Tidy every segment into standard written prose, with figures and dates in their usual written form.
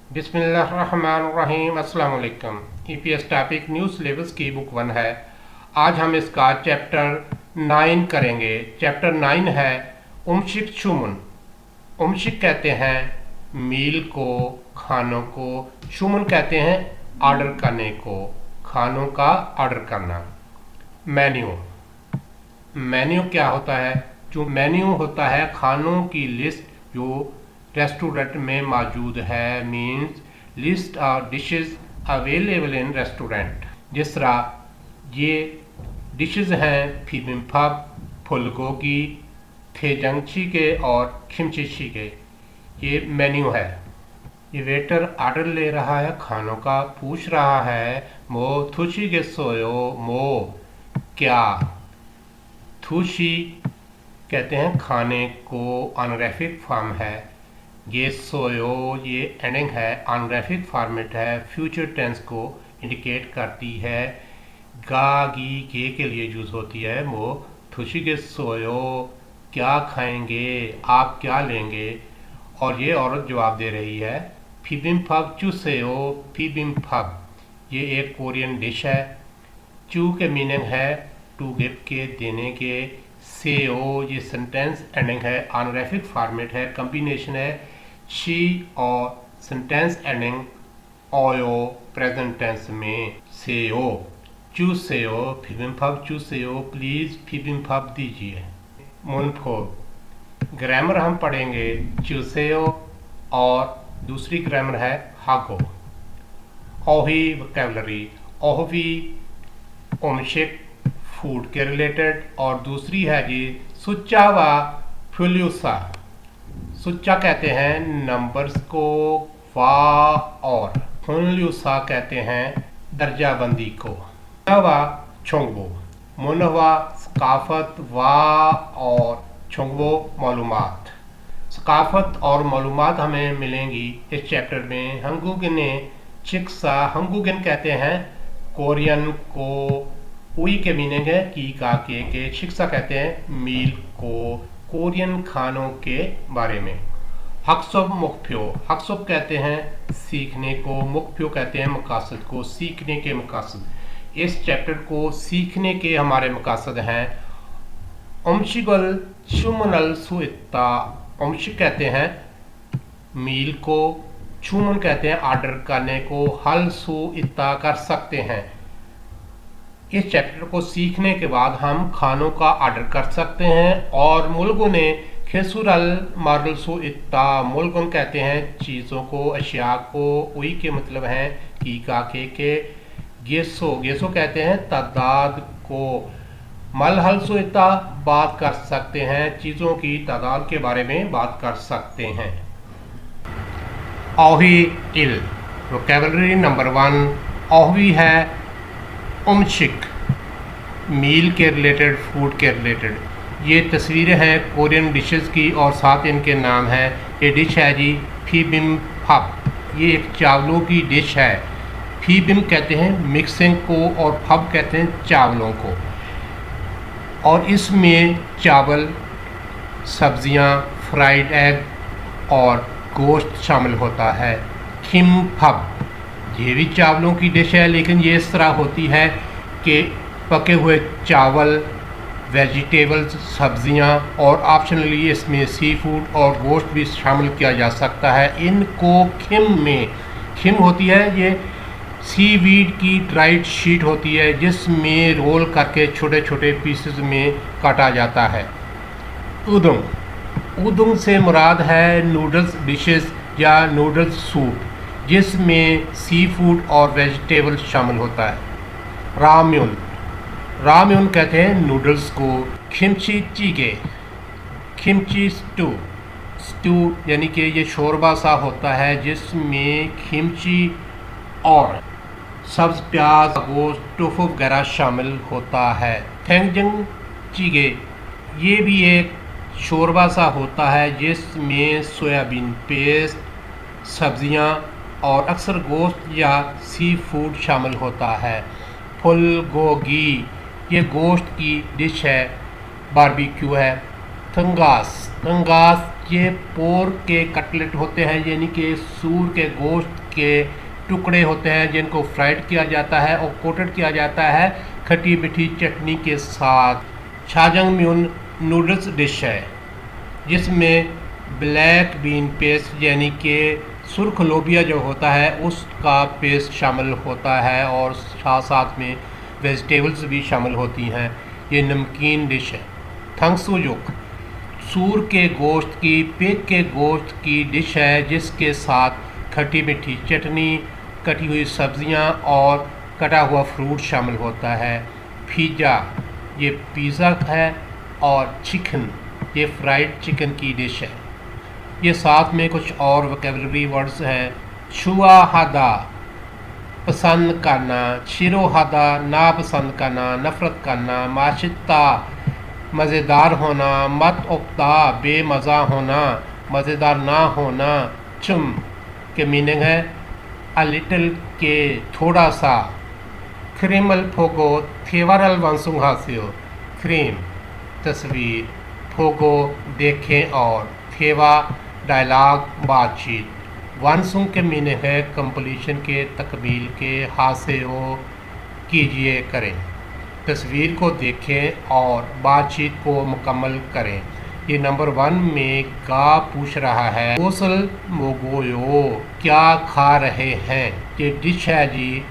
बिस्मिल्लाहिर्रहमानिर्रहीम। अस्सलाम वालेकुम। ईपीएस टॉपिक न्यू सिलेबस की बुक 1 है। आज हम इसका चैप्टर 9 करेंगे। चैप्टर 9 है उमशिक शुमुन। उमशिक कहते हैं मील को, खानों को। शुमुन कहते हैं ऑर्डर करने को, खानों का ऑर्डर करना। मेन्यू। मेन्यू क्या होता है? जो मेन्यू होता है खानों की लिस्ट जो रेस्टोरेंट में मौजूद है, means list of dishes available in restaurant. जिस तरह ये डिशेस हैं बिबिम्बाप, फुलगोगी, फेजंगची और खिमची के। ये मेन्यू है। ये वेटर ऑर्डर ले रहा है खानों का, पूछ रहा है मो थुशी के सोयो मो क्या। थुशी कहते हैं खाने को, ऑनरेफिक फॉर्म है। ये सोयो ये एंडिंग है, ऑनरेफिक फॉर्मेट है, फ्यूचर टेंस को इंडिकेट करती है। गा गी के लिए यूज होती है। वो थुशी के सोयो क्या खाएंगे, आप क्या लेंगे। और ये औरत जवाब दे रही है बिबिम्बाप चूसेओ बिबिम्बाप। ये एक कोरियन डिश है। चू के मीनिंग है टू गिव के, देने के। सेओ ये सेंटेंस एंडिंग है, ऑनरेफिक फॉर्मेट है, कॉम्बिनेशन है शी और सेंटेंस एंडिंग ओयो प्रेजेंट टेंस में सेओ। चूसेओ बिबिम्बाप चूसेओ, प्लीज बिबिम्बाप दीजिए। मुनफो ग्रामर हम पढ़ेंगे चूसेओ और दूसरी ग्रामर है हागो। ओही वोकैबुलरी, ओहवी उमशिक फूड के रिलेटेड, और दूसरी है जी सुच्चा व फ्यूल्यूसा। सुच्चा कहते हैं नंबर्स को, वा और फ्यूल्यूसा कहते हैं दर्जाबंदी को। वा छोंगबो, मुनवा सकाफत, वा और छोंगबो मालूमात। सकाफत और मालूमात हमें मिलेंगी इस चैप्टर में। हंगुगिने चिक्सा, हंगुगिन कहते हैं कोरियन को, उई के मीनिंग है की का के। शिक्षा कहते हैं मील को, कोरियन खानों के बारे में। हक्सुब मुख्यो, हक्सुब कहते हैं सीखने को, मुख्यो कहते हैं मकासद को, सीखने के मकासद। इस चैप्टर को सीखने के हमारे मकासद हैं उमशिगल शुमनल सुइत्ता। उमशिक कहते हैं मील को, शुमन कहते हैं ऑर्डर करने को, हल सु इत्ता कर सकते हैं। इस चैप्टर को सीखने के बाद हम खानों का ऑर्डर कर सकते हैं। और मुल्गों ने खेसुरल मारल सु इत्ता, मुल्गुन कहते हैं चीज़ों को, अशिया को, उई के मतलब हैं की का के। गेसो, गेसो कहते हैं तादाद को। मल हल सु इत्ता, बात कर सकते हैं, चीज़ों की तादाद के बारे में बात कर सकते हैं। ओही इल वोकैबुलरी नंबर 1 ओहवी है उमशिक, मील के रिलेटेड, फूड के रिलेटेड। ये तस्वीरें हैं कोरियन डिशेस की और साथ इनके नाम हैं। ये डिश है जी बिबिम्बाप, ये एक चावलों की डिश है। बिबिम कहते हैं मिक्सिंग को और फब कहते हैं चावलों को। और इसमें चावल, सब्जियां, फ्राइड एग और गोश्त शामिल होता है। किम्फब ये भी चावलों की डिश है, लेकिन ये इस तरह होती है कि पके हुए चावल, वेजिटेबल्स, सब्जियां और ऑप्शनली इसमें सी फूड और गोश्त भी शामिल किया जा सकता है। इनको खिम में, खिम होती है ये सीवीड की ड्राइड शीट होती है जिसमें रोल करके छोटे छोटे पीसेस में काटा जाता है। उदुंग, उदुंग से मुराद है नूडल्स डिशेस या नूडल्स सूप जिसमें सी फूड और वेजिटेबल शामिल होता है। राम्यून, राम्यून कहते हैं नूडल्स को। खिमची चीगे, खिमची स्टू, स्टू यानी कि ये शोरबा सा होता है जिसमें खिमची और सब्ज प्याज, गोश्त, टोफू वगैरह शामिल होता है। थेंगजिंग चीगे ये भी एक शोरबा सा होता है जिसमें सोयाबीन पेस्ट, सब्जियां और अक्सर गोश्त या सी फूड शामिल होता है। फुलगोगी ये गोश्त की डिश है, बारबेक्यू है। थंगास, थंगास ये पोर्क के कटलेट होते हैं, यानी कि सूर के गोश्त के टुकड़े होते हैं जिनको फ्राइड किया जाता है और कोटेड किया जाता है खट्टी मीठी चटनी के साथ। छाजंगम्यून नूडल्स डिश है जिसमें ब्लैक बीन पेस्ट यानी कि सुर्ख लोबिया जो होता है उसका पेस्ट शामिल होता है और साथ साथ में वेजिटेबल्स भी शामिल होती हैं। ये नमकीन डिश है। थंगसुजुक सूर के गोश्त की, पिग के गोश्त की डिश है जिसके साथ खट्टी मीठी चटनी, कटी हुई सब्जियां और कटा हुआ फ्रूट शामिल होता है। पिज़्ज़ा ये पिज़्ज़ा है और चिकन ये फ्राइड चिकन की डिश है। ये साथ में कुछ और वोकैबुलरी वर्ड्स हैं। छुआहादा पसंद करना, शिरोहादा नापसंद करना, नफ़रत करना, माशिता मज़ेदार होना, मत उक्ता बेमज़ा होना, मज़ेदार ना होना। चुम के मीनिंग है अ लिटिल के थोड़ा सा। क्रिमल फोगो थेवरल वंसुहासियो क्रीम तस्वीर, फोगो देखें और थेवा डायलॉग बातचीत। वंसुंग के मीनिंग है कंप्लीशन के, तकमील के, हासिल कीजिए करें। तस्वीर को देखें और बातचीत को मुकम्मल करें। ये नंबर 1 में गा पूछ रहा है गोसल मोगोयो क्या खा रहे हैं। ये डिश है जी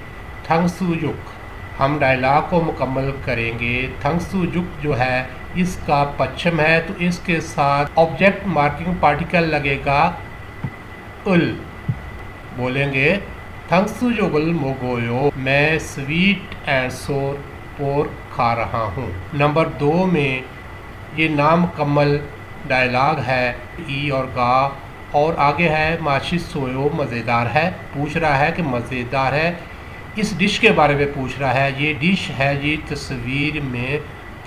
थंगसुजुक। हम डायलॉग को मुकम्मल करेंगे। थंगसुजुक जो है इसका पश्चिम है तो इसके साथ ऑब्जेक्ट मार्किंग पार्टिकल लगेगा उल। बोलेंगे थंगसुजुगुल मोगोयो, मैं स्वीट एंड सोर पोर्क खा रहा हूँ। नंबर 2 में ये नामुकम्मल डायलॉग है ई और गा और आगे है माशी सोयो मज़ेदार है। पूछ रहा है कि मज़ेदार है, इस डिश के बारे में पूछ रहा है। ये डिश है जी तस्वीर में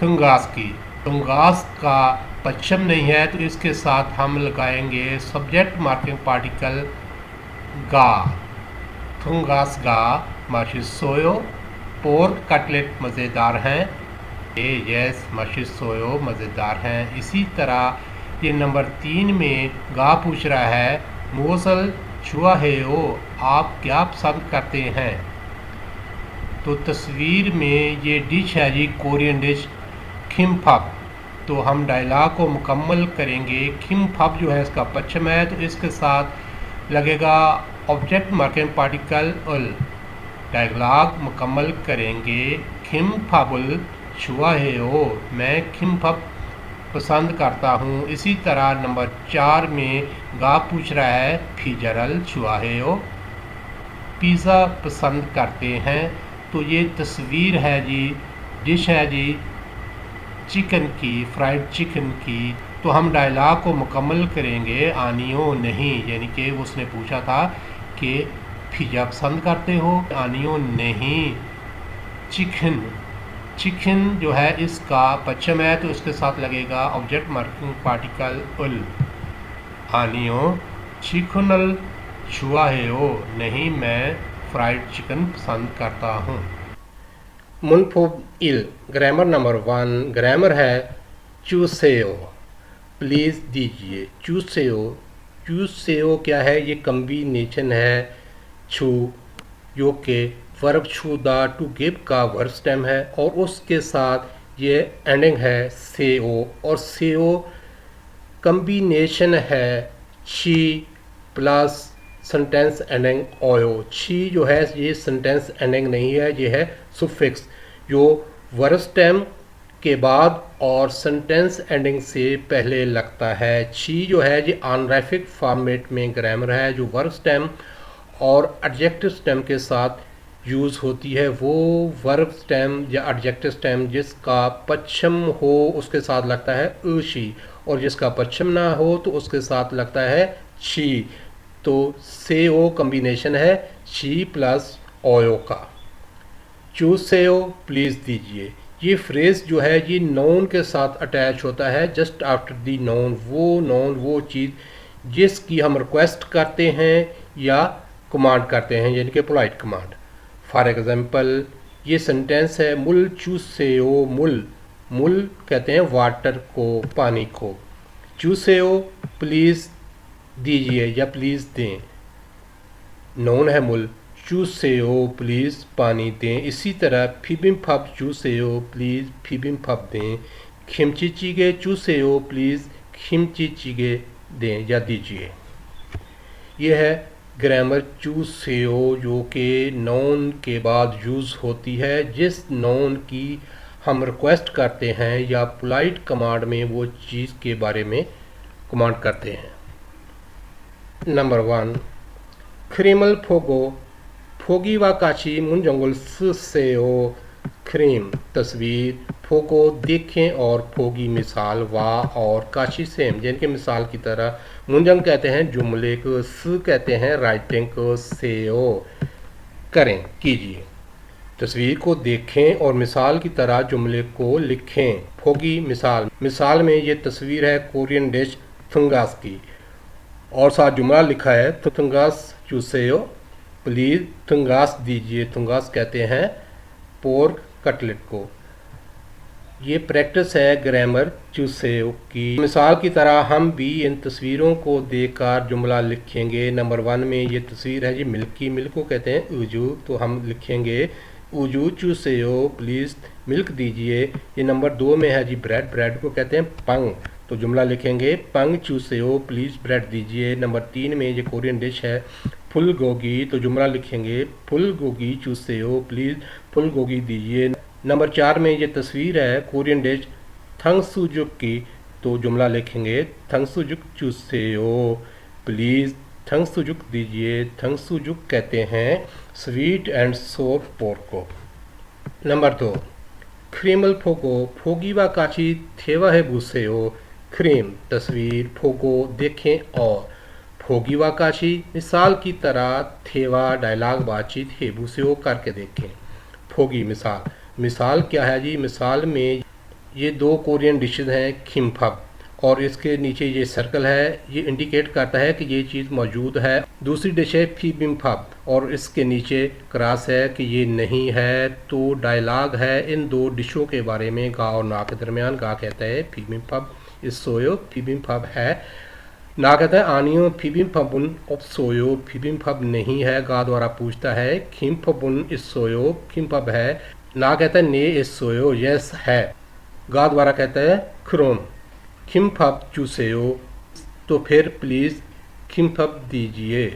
थुंगास की। थुंगास का पश्चिम नहीं है तो इसके साथ हम लगाएंगे सब्जेक्ट मार्किंग पार्टिकल गा। थुंगास गा माशी सोयो पोर्क कटलेट मज़ेदार हैं। यस माशी सोयो मज़ेदार हैं। इसी तरह ये नंबर 3 में गा पूछ रहा है मोसल छुआ है ओ, आप क्या पसंद करते हैं। तो तस्वीर में ये डिश है जी कोरियन डिश किम्पप। तो हम डायलॉग को मुकम्मल करेंगे। किम्पप जो है इसका पश्चिम है तो इसके साथ लगेगा ऑब्जेक्ट मार्किंग पार्टिकल उल। डायलॉग मुकम्मल करेंगे। किम्पबुल छुआ है ओ, मैं किम्पप पसंद करता हूँ। इसी तरह नंबर 4 में गा पूछ रहा है फिजरल छुआ है ओ, पिज़्ज़ा पसंद करते हैं। तो ये तस्वीर है जी डिश है जी चिकन की, फ्राइड चिकन की। तो हम डायलॉग को मुकम्मल करेंगे। आनियो नहीं, यानी कि उसने पूछा था कि पिज़्ज़ा पसंद करते हो, आनियो नहीं। चिकन चिकन जो है इसका पश्चिम है तो इसके साथ लगेगा ऑब्जेक्ट मार्किंग पार्टिकल उल। आनियो चिकनल छुआ है ओ, नहीं मैं फ्राइड चिकन पसंद करता हूँ। मुनफुब इल ग्रामर नंबर 1 ग्रामर है चूसेओ, प्लीज़ दीजिए। चूसेओ, चूसेओ क्या है, ये कम्बिनेशन है छू जो कि वर्ब छू दा टू गिव का वर्ब स्टेम है और उसके साथ ये एंडिंग है सेओ और सेओ कम्बिनेशन है she plus sentence ending OYO. She जो है ये सेंटेंस एंडिंग नहीं है, ये है सुफिक्स जो वर्ब स्टेम के बाद और सेंटेंस एंडिंग से पहले लगता है। शी जो है ये ऑनरेफिक फॉर्मेट में ग्रामर है जो वर्ब स्टेम और एडजेक्टिव स्टेम के साथ यूज़ होती है। वो वर्ब स्टेम या एडजेक्टिव स्टेम जिसका पश्चिम हो उसके साथ लगता है शी और जिसका पश्चिम ना हो तो उसके साथ लगता है शी। तो से ओ कम्बिनेशन है शी प्लस ओयो का। चूज से ओ प्लीज़ दीजिए, ये फ्रेज़ जो है ये नाउन के साथ अटैच होता है जस्ट आफ्टर दी नाउन। वो चीज़ जिसकी हम रिक्वेस्ट करते हैं या कमांड करते हैं, यानी कि पोलाइट कमांड। फॉर एग्जांपल ये सेंटेंस है मुल चूसेओ, मुल कहते हैं वाटर को, पानी को। चूसेओ प्लीज़ दीजिए या प्लीज़ दें। नोन है मुल, चूसेओ प्लीज़ पानी दें। इसी तरह फिबिम्फब चूसेओ प्लीज़ फिबिम्फब दें। खिमचिचिगे चूसेओ प्लीज़ खिमचिचिगे दें या दीजिए। यह है ग्रामर चूसेओ जो कि नोन के बाद यूज़ होती है। जिस नोन की हम रिक्वेस्ट करते हैं या पोलाइट कमांड में वो चीज़ के बारे में कमांड करते हैं। नंबर 1 क्रीमल फोगो फोगी व काची मुंजंगुल सुसेओ क्रीम तस्वीर, फोगो देखें और फोगी मिसाल, वा और काशी सेम जिनके मिसाल की तरह। मुंजंग कहते हैं जुमले को, स कहते हैं राइटिंग को, सेओ करें कीजिए। तस्वीर को देखें और मिसाल की तरह जुमले को लिखें। फोगी मिसाल, मिसाल में ये तस्वीर है कोरियन डिश थुंगास की और साथ जुमला लिखा है थुंगास चूसेओ प्लीज़ थुंगास दीजिए। थुंगास कहते हैं पोर्क कटलेट को। ये प्रैक्टिस है ग्रामर चूसेओ की। मिसाल की तरह हम भी इन तस्वीरों को देखकर जुमला लिखेंगे। नंबर 1 में ये तस्वीर है जी मिल्की, मिल्क को कहते हैं उजू, तो हम लिखेंगे उजू चूसेओ प्लीज़ मिल्क दीजिए। ये नंबर 2 में है जी ब्रेड, ब्रेड को कहते हैं पंग, तो जुमला लिखेंगे पंग चूसेओ प्लीज़ ब्रेड दीजिए। नंबर 3 में ये कोरियन डिश है फुल गोगी, तो जुमला लिखेंगे फुल गोगी चूसेओ प्लीज़ फुल गोगी दीजिए। नंबर 4 में ये तस्वीर है कोरियन डिश थंगसुजुक की, तो जुमला लिखेंगे थंगसुजुक चूसेओ प्लीज़ थंगसुजुक दीजिए। थंगसुजुक कहते हैं स्वीट एंड सोर पोर्क को। नंबर 2 क्रीमल फोगो फोगी व काची थेवा है बुसेओ क्रीम तस्वीर, फोगो देखें और फोगी व काशी मिसाल की तरह, थेवा डायलॉग बातचीत, हेबुसेओ करके देखें। फोगी मिसाल, मिसाल क्या है जी, मिसाल में ये 2 कोरियन डिशेज हैं खिमफब और इसके नीचे ये सर्कल है, ये इंडिकेट करता है कि ये चीज़ मौजूद है। दूसरी डिश है फीबिम्फब और इसके नीचे क्रॉस है कि ये नहीं है। तो डायलॉग है इन 2 डिशों के बारे में, गा और ना के दरमियान। गा कहता है फीबिम्फब इस सोयो, फीबिम्फब है। ना कहता है आनियो फीबिम्फबुन ऑफ सोयो, फीबिम्फब नहीं है। गा द्वारा पूछता है खिमफबुन इस सोयो, खिमफब है। ना कहता है ने इस सोयो, यस है। गा द्वारा कहता है क्रोम खिमफब चूसेओ, तो फिर प्लीज़ खिमफब दीजिए।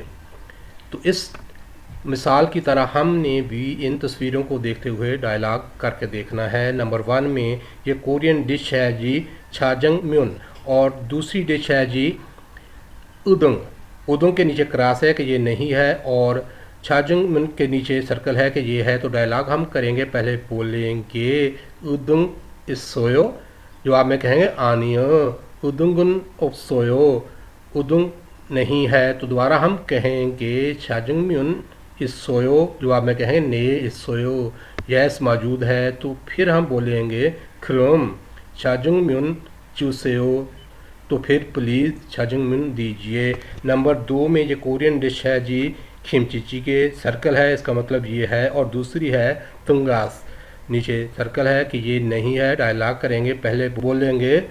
तो इस मिसाल की तरह हमने भी इन तस्वीरों को देखते हुए डायलॉग करके देखना है। नंबर 1 में ये कोरियन डिश है जी छाजंग म्यून और दूसरी डिश है जी उदुंग। उदुंग के नीचे क्रॉस है कि ये नहीं है और छाजंग म्यून के नीचे सर्कल है कि ये है। तो डायलॉग हम करेंगे, पहले बोलेंगे उदुंग इस सोयो, जवाब में कहेंगे आनियो उदुंगुन ऑफ सोयो, उदुंग नहीं है। तो दोबारा हम कहेंगे छाजंग म्यून इस सोयो, जवाब में कहेंगे ने इस सोयो, यस मौजूद है। तो फिर हम बोलेंगे क्रोम छाजंग म्यून चूसेओ, तो फिर प्लीज़ छाजंग म्यून दीजिए। नंबर 2 में ये कोरियन डिश है जी खिमचिची के, सर्कल है इसका मतलब ये है और दूसरी है तुंगास, नीचे सर्कल है कि ये नहीं है। डायलॉग करेंगे, पहले बोलेंगे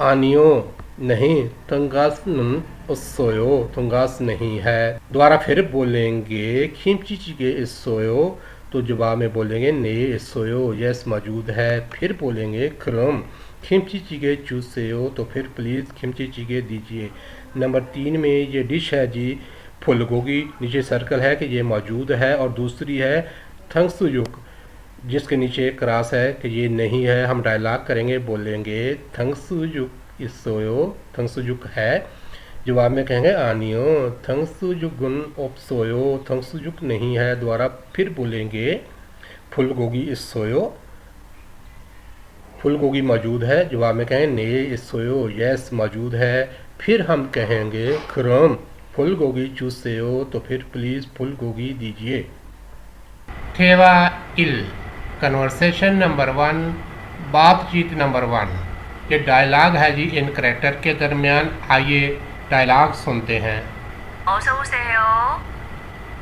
आनियो नहीं तुंगास नुन सोयो, तुंगास नहीं है। दोबारा फिर बोलेंगे खिमचिचिगे इस सोयो, तो जवाब में बोलेंगे ने इस सोयो, यस मौजूद है। फिर बोलेंगे क्रोम खिमचिचिगे चूसेओ, तो फिर प्लीज़ खिमचिचिगे दीजिए। नंबर 3 में ये डिश है जी फुलगोगी, नीचे सर्कल है कि ये मौजूद है और दूसरी है थंगसुजुक जिसके नीचे क्रॉस है कि ये नहीं है। हम डायलॉग करेंगे, बोलेंगे थंगसुजुक इस सोयो, थंगसुजुक है, जवाब में कहेंगे आनियो थंगसुजुगुन ऑफ सोयो, थंगसुजुक नहीं है। दोबारा फिर बोलेंगे फुलगोगी इस सोयो, फुलगोगी मौजूद है, जवाब में कहेंगे ने इस सोयो, यस मौजूद है। फिर हम कहेंगे क्रोम फुलगोगी चूसेओ, तो फिर प्लीज़ फुलगोगी दीजिए। थेवा इल कन्वर्सेशन नंबर 1, बातचीत नंबर 1। ये डायलॉग है जी इन करेक्टर के दरमियान। आइए डायलॉग सुनते हैं। 어서 오세요.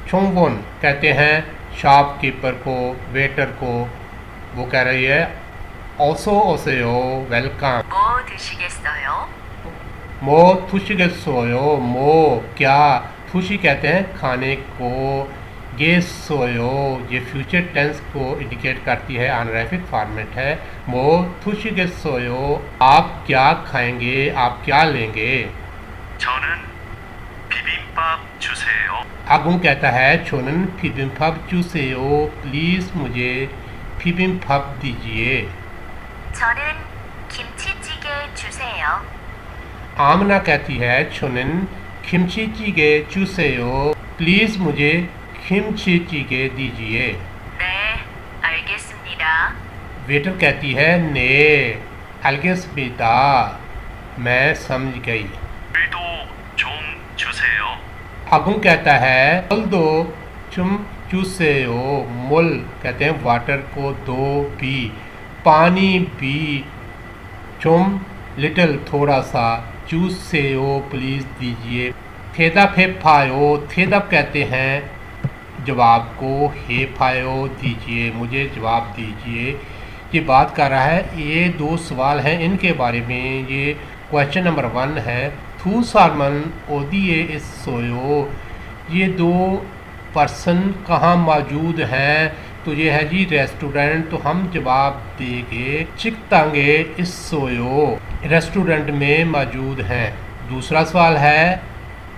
चुंगबुन कहते हैं शॉपकीपर को, वेटर को। वो कह रही है ओसो ओसेयो वेलकम। 뭐 드시겠어요? मो तुशिगेसोयो, मो क्या, तुशी कहते हैं खाने को, गेसोयो ये फ्यूचर टेंस को इंडिकेट करती है, ऑनरेफिक फॉर्मेट है। मो तुशिगेसोयो आप क्या खाएंगे, आप क्या लेंगे। 저는 비빔밥 주세요. आगुन कहता है छोनन बिबिम्पब चूसेयो, प्लीज मुझे बिबिम्पब दीजिए। 저는 김치찌개 주세요. आमना कहती है छोनन खिमची चीगे चूसेयो, प्लीज मुझे खिमची चीगे दीजिए। 네, 알겠습니다. वेटर कहती है ने 알겠습니다, मैं समझ गई। 물도 좀 주세요. आगुन कहता है मुल दो चुम चूसेयो, मुल कहते हैं वाटर को, दो भी, पानी भी, चुम लिटिल थोड़ा सा, चूसेयो प्लीज दीजिए। थेदप हे फायो, थेदप कहते हैं जवाब को, हे फायो दीजिए, मुझे जवाब दीजिए। ये बात कर रहा है, ये दो सवाल हैं इनके बारे में। ये क्वेश्चन नंबर 1 है, थू सालमन ओदिए इस सोयो, ये दो पर्सन कहाँ मौजूद हैं, तो ये है जी रेस्टोरेंट, तो हम जवाब देंगे चिकतांगे इस सोयो, रेस्टोरेंट में मौजूद हैं। दूसरा सवाल है,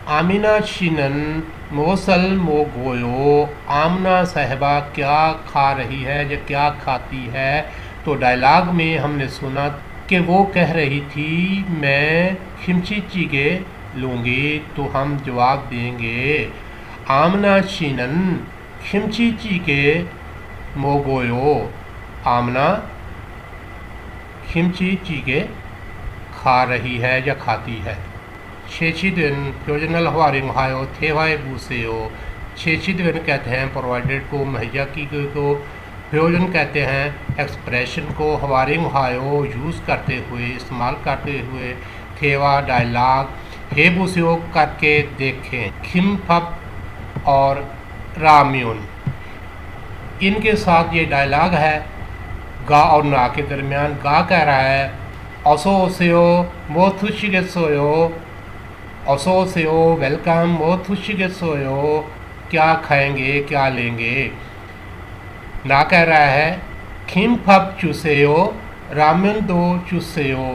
आमिना शिनन मोसल मोगोयो, आमना साहिबा क्या खा रही है या क्या खाती है, तो डायलॉग में हमने सुना कि वो कह रही थी मैं खिमची चीगे लूँगी, तो हम जवाब देंगे आमना शिनन खिमची चीगे मोगोयो, आमना खिमची चीगे खा रही है या खाती है। छेचिदिन प्रोजनल हवारिंग हायो थेवाए बूसेयो, छेचिदिन कहते हैं प्रोवाइडेड को, मुहैया की गई को, प्रयोजन कहते हैं एक्सप्रेशन को, हवारिंग हायो यूज़ करते हुए, इस्तेमाल करते हुए, थेवा डायलॉग, हे बूसेयो करके देखें, खिमपब और राम्यून, इनके साथ ये डायलॉग है गा और ना के दरमियान। गा कह रहा है ओसोसेयो मोथुशिगेसोयो, ओसोसेयो वेलकम, मोथुशिगेसोयो क्या खाएंगे क्या लेंगे। ना कह रहा है खिमपब चूसेयो, रामेन दो चूसेयो,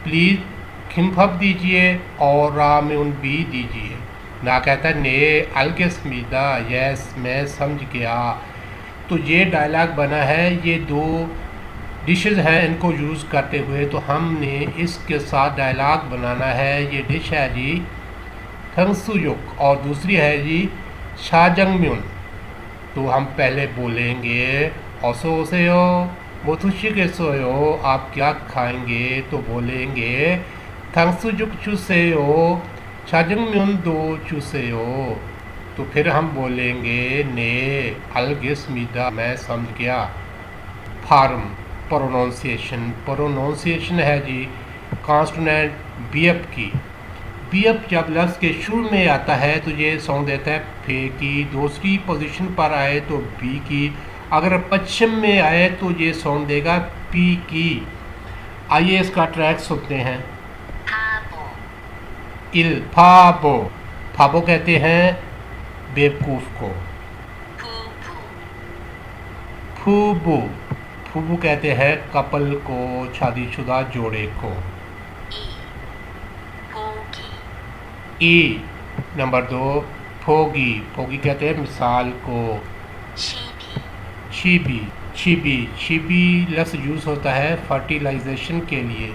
प्लीज़ खिमपब दीजिए और रामेन भी दीजिए। ना कहता ने अलगेस्मिदा, यस मैं समझ गया। तो ये डायलॉग बना है, ये दो डिशेस हैं इनको यूज़ करते हुए, तो हमने इसके साथ डायलॉग बनाना है। ये डिश है जी थंगसुयुक और दूसरी है जी शाजंगम्यून। तो हम पहले बोलेंगे ओसोसेयो मोथुशिगेसोयो, आप क्या खाएंगे, तो बोलेंगे थंगसुयुक चूसेयो शाजंगम्यून दो चूसेयो। तो फिर हम बोलेंगे ने अलगेस्मिदा, मैं समझ गया। फार्म प्रोनाउंसिएशन, प्रोनाउंसिएशन है जी कॉन्सोनेंट बीएफ की। बीएफ जब लफ्ज़ के शुरू में आता है तो ये साउंड देता है फे की, दूसरी पोजीशन पर आए तो बी की, अगर पश्चिम में आए तो ये साउंड देगा पी की। आइए इसका ट्रैक सुनते हैं। 바보, इल फाबो, फाबो कहते हैं बेवकूफ़ को। 부부, फूबू, फूबू कहते हैं कपल को, शादीशुदा जोड़े को। 이, 보기, ई नंबर 2 फोगी, फोगी कहते हैं मिसाल को। 시비, छिबी, छिबी, छिबी लफ्ज़ यूज़ होता है फर्टिलाइजेशन के लिए।